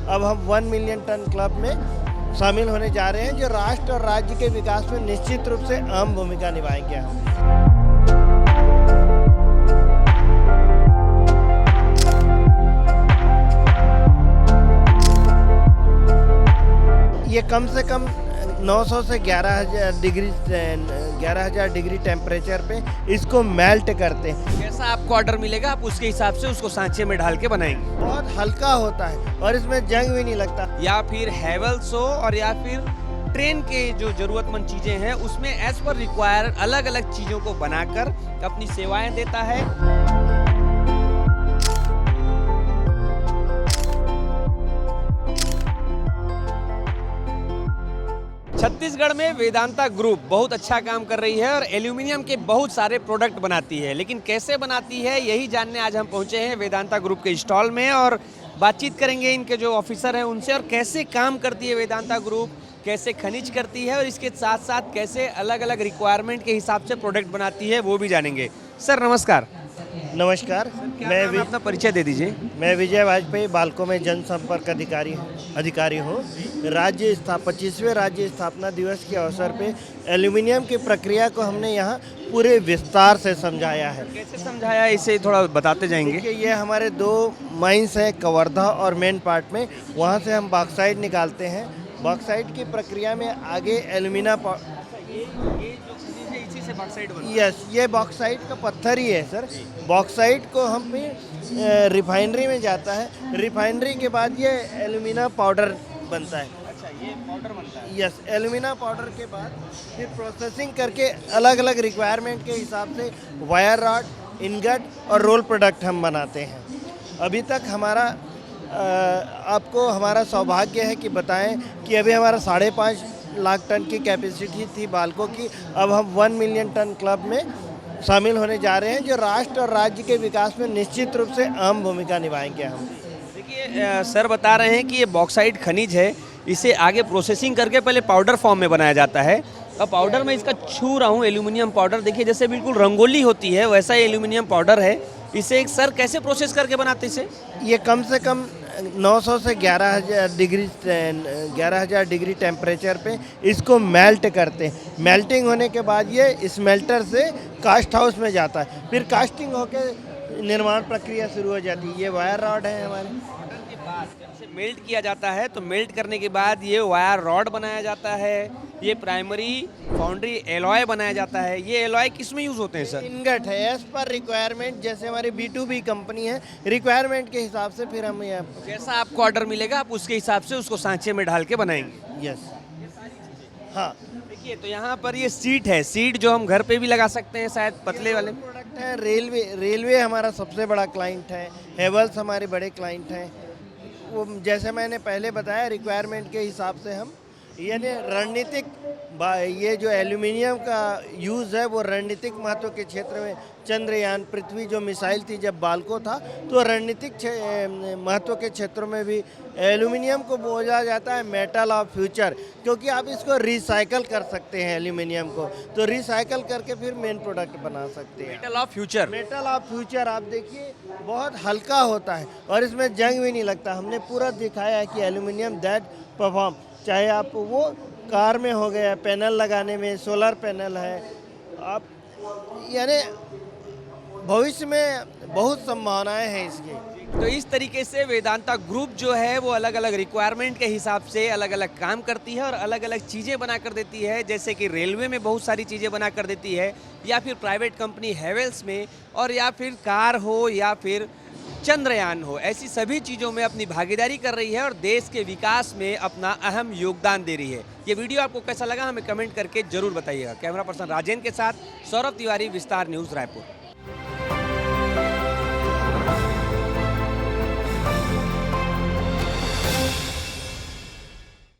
अब हम 1 million ton club में शामिल होने जा रहे हैं, जो राष्ट्र और राज्य के विकास में निश्चित रूप से अहम भूमिका निभाएंगे हम। ये कम से कम 900 से 11,000 डिग्री टेम्परेचर पे इसको मेल्ट करते हैं। कैसा आपको ऑर्डर मिलेगा, आप उसके हिसाब से उसको सांचे में ढाल के बनाएंगे। बहुत हल्का होता है और इसमें जंग भी नहीं लगता। या फिर हैवेल्स हो और या फिर ट्रेन के जो जरूरतमंद चीजें हैं उसमें एज पर रिक्वायर अलग अलग चीजों को बनाकर अपनी सेवाएं देता है। छत्तीसगढ़ में वेदांता ग्रुप बहुत अच्छा काम कर रही है और एल्यूमिनियम के बहुत सारे प्रोडक्ट बनाती है, लेकिन कैसे बनाती है यही जानने आज हम पहुंचे हैं वेदांता ग्रुप के स्टॉल में और बातचीत करेंगे इनके जो ऑफिसर हैं उनसे, और कैसे काम करती है वेदांता ग्रुप, कैसे खनिज करती है और इसके साथ साथ कैसे अलग अलग रिक्वायरमेंट के हिसाब से प्रोडक्ट बनाती है वो भी जानेंगे। सर नमस्कार। नमस्कार, मैं अपना परिचय दे दीजिए। मैं विजय वाजपेयी बालको में जनसंपर्क अधिकारी हूँ। 25वें राज्य स्थापना दिवस के अवसर पे एल्यूमिनियम की प्रक्रिया को हमने यहाँ पूरे विस्तार से समझाया है। कैसे समझाया इसे थोड़ा बताते जाएंगे। देखिए, ये हमारे 2 माइंस हैं, कवर्धा और मेन पार्ट में। वहाँ से हम बॉक्साइट निकालते हैं। बॉक्साइट की प्रक्रिया में आगे एल्यूमिना यस, ये बॉक्साइट का पत्थर ही है सर। बॉक्साइट को हम फिर रिफाइनरी में जाता है। रिफाइनरी के बाद ये एल्यूमिना पाउडर बनता है। अच्छा, ये पाउडर बनता है। यस, एल्यूमिना पाउडर के बाद फिर प्रोसेसिंग करके अलग अलग रिक्वायरमेंट के हिसाब से वायर रॉड, इनगट और रोल प्रोडक्ट हम बनाते हैं। अभी तक आपको हमारा सौभाग्य है कि बताएं कि अभी हमारा 5.5 लाख टन की कैपेसिटी थी बालको की। अब हम 1 मिलियन टन क्लब में शामिल होने जा रहे हैं, जो राष्ट्र और राज्य के विकास में निश्चित रूप से अहम भूमिका निभाएंगे हम। देखिए सर बता रहे हैं कि ये बॉक्साइट खनिज है, इसे आगे प्रोसेसिंग करके पहले पाउडर फॉर्म में बनाया जाता है। अब पाउडर में इसका छू रहा हूँ, एल्यूमिनियम पाउडर देखिए जैसे बिल्कुल रंगोली होती है वैसा ही एल्यूमिनियम पाउडर है। इसे एक सर कैसे प्रोसेस करके बनाते इसे? ये कम से कम 900 से 11,000 डिग्री टेम्परेचर पे इसको मेल्ट करते हैं। मेल्टिंग होने के बाद ये स्मेल्टर से कास्ट हाउस में जाता है, फिर कास्टिंग होकर निर्माण प्रक्रिया शुरू हो जाती है। ये वायर रॉड है हमारे। के बाद जब से मेल्ट किया जाता है तो मेल्ट करने के बाद ये वायर रॉड बनाया जाता है, ये प्राइमरी फाउंड्री एलॉय बनाया जाता है। ये एलॉय किस में यूज होते हैं सर? इनगट है, एज पर रिक्वायरमेंट। जैसे हमारी B2B कंपनी है, रिक्वायरमेंट के हिसाब से फिर हम जैसा आपको ऑर्डर मिलेगा आप उसके हिसाब से उसको सांचे में ढाल के बनाएंगे। यस, हाँ। देखिए तो यहाँ पर ये सीट है, सीट जो हम घर पे भी लगा सकते हैं शायद, पतले वाले प्रोडक्ट है। रेलवे हमारा सबसे बड़ा क्लाइंट है। हेवल्स हमारे बड़े क्लाइंट हैं। वो जैसे मैंने पहले बताया, रिक्वायरमेंट के हिसाब से हम यानी रणनीतिक ये जो एल्यूमिनियम का यूज़ है वो रणनीतिक महत्व के क्षेत्र में, चंद्रयान, पृथ्वी जो मिसाइल थी जब बालको था, तो रणनीतिक महत्व के क्षेत्रों में भी एल्यूमिनियम को बोला जाता है मेटल ऑफ फ्यूचर, क्योंकि आप इसको रिसाइकल कर सकते हैं। एल्यूमिनियम को तो रिसाइकल करके फिर मेन प्रोडक्ट बना सकते हैं। Metal of future. Metal of future आप देखिए, बहुत हल्का होता है और इसमें जंग भी नहीं लगता। हमने पूरा दिखाया है कि एल्यूमिनियम दैट परफॉर्म, चाहे आप वो कार में हो गया, पैनल लगाने में, सोलर पैनल है, आप यानी भविष्य में बहुत संभावनाएं हैं इसकी। तो इस तरीके से वेदांता ग्रुप जो है वो अलग अलग रिक्वायरमेंट के हिसाब से अलग अलग काम करती है और अलग अलग चीज़ें बना कर देती है। जैसे कि रेलवे में बहुत सारी चीज़ें बना कर देती है, या फिर प्राइवेट कंपनी हैवेल्स में, और या फिर कार हो या फिर चंद्रयान हो, ऐसी सभी चीज़ों में अपनी भागीदारी कर रही है और देश के विकास में अपना अहम योगदान दे रही है। ये वीडियो आपको कैसा लगा हमें कमेंट करके जरूर बताइएगा। कैमरा पर्सन राजेंद्र के साथ सौरभ तिवारी, विस्तार न्यूज़, रायपुर।